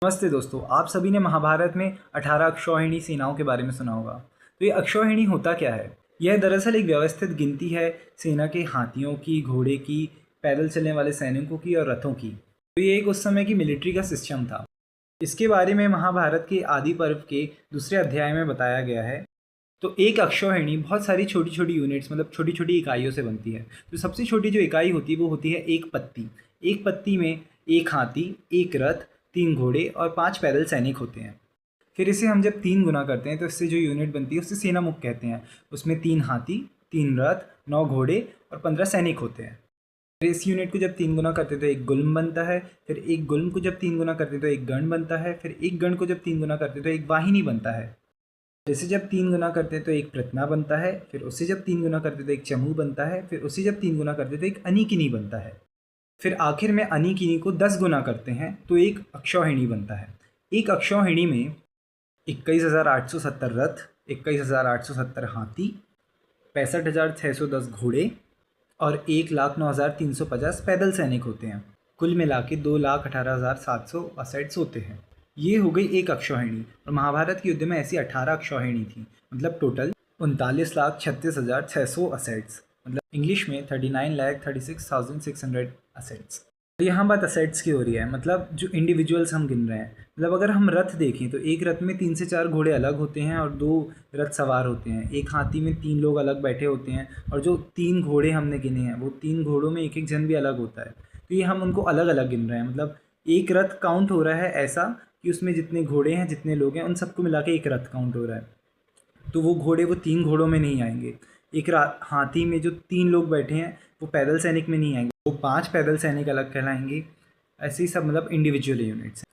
नमस्ते दोस्तों, आप सभी ने महाभारत में 18 अक्षौहिणी सेनाओं के बारे में सुना होगा। तो ये अक्षौहिणी होता क्या है? यह दरअसल एक व्यवस्थित गिनती है सेना के हाथियों की, घोड़े की, पैदल चलने वाले सैनिकों की और रथों की। तो ये एक उस समय की मिलिट्री का सिस्टम था। इसके बारे में महाभारत के आदि पर्व के दूसरे अध्याय में बताया गया है। तो एक अक्षौहिणी बहुत सारी छोटी छोटी यूनिट्स मतलब छोटी छोटी इकाइयों से बनती है। तो सबसे छोटी जो इकाई होती है वो होती है एक पत्ती। एक पत्ती में एक हाथी, एक रथ, 3 घोड़े और 5 पैदल सैनिक होते हैं। फिर इसे हम जब 3 गुना करते हैं तो इससे जो यूनिट बनती है उसे सेना मुख कहते हैं। उसमें 3 हाथी, 3 रथ, 9 घोड़े और 15 सैनिक होते हैं। फिर इस यूनिट को जब 3 गुना करते हैं तो एक गुल्म बनता है। फिर एक गुल्म को जब 3 गुना करते हैं तो एक गण बनता है। फिर एक गण को जब 3 गुना करते हैं तो एक वाहिनी बनता है। जैसे जब 3 गुना करते हैं तो एक प्रत्ना बनता है। फिर उसे जब 3 गुना करते हैं तो एक चमू बनता है। फिर उसे जब 3 गुना करते हैं तो एक अनिकिनी बनता है। फिर आखिर में अनिकिनी को 10 गुना करते हैं तो एक अक्षौहिणी बनता है। एक अक्षौहिणी में 21,870 रथ, 21,870 हाथी, 65,610 घोड़े और 1,09,350 पैदल सैनिक होते हैं। कुल मिला के 2,18,762 होते हैं। ये हो गई एक अक्षौहिणी। और महाभारत के युद्ध में ऐसी 18 अक्षौहिणी थी। मतलब टोटल 39,36,600 असेट्स, मतलब इंग्लिश में 39,36,600 असेट्स। तो यहाँ बात असेट्स की हो रही है, मतलब जो इंडिविजुअल्स हम गिन रहे हैं। मतलब अगर हम रथ देखें तो एक रथ में 3 से 4 घोड़े अलग होते हैं और 2 रथ सवार होते हैं। एक हाथी में 3 लोग अलग बैठे होते हैं और जो 3 घोड़े हमने गिने हैं वो 3 घोड़ों में एक एक जन भी अलग होता है। तो ये हम उनको अलग अलग गिन रहे हैं। मतलब एक रथ काउंट हो रहा है ऐसा कि उसमें जितने घोड़े हैं, जितने लोग हैं, उन सबको मिला के एक रथ काउंट हो रहा है। तो वो घोड़े वो 3 घोड़ों में नहीं आएंगे। एक हाथी में जो 3 लोग बैठे हैं वो पैदल सैनिक में नहीं आएंगे, वो 5 पैदल सैनिक अलग कहलाएंगे। ऐसे ही सब मतलब इंडिविजुअल यूनिट्स हैं।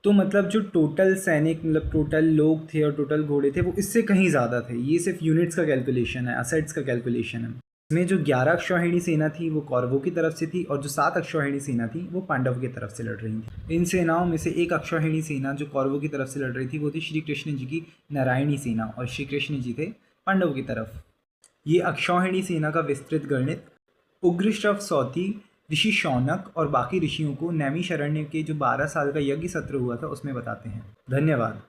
तो मतलब जो टोटल सैनिक मतलब टोटल लोग थे और टोटल घोड़े थे वो इससे कहीं ज़्यादा थे। ये सिर्फ यूनिट्स का कैलकुलेशन है, असेट्स का कैलकुलेशन है। इसमें जो 11 अक्षौहिणी सेना थी वो कौरवों की तरफ से थी और जो 7 अक्षौहिणी सेना थी वो पांडव की तरफ से लड़ रही थी। इन सेनाओं में से एक अक्षौहिणी सेना जो कौरवों की तरफ से लड़ रही थी वो थी श्री कृष्ण जी की नारायणी सेना और श्री कृष्ण जी थे पांडव की तरफ। ये अक्षौहिणी सेना का विस्तृत गणित उग्रश्रव सौती, ऋषि शौनक और बाकी ऋषियों को नैमिषारण्य के जो 12 साल का यज्ञ सत्र हुआ था उसमें बताते हैं। धन्यवाद।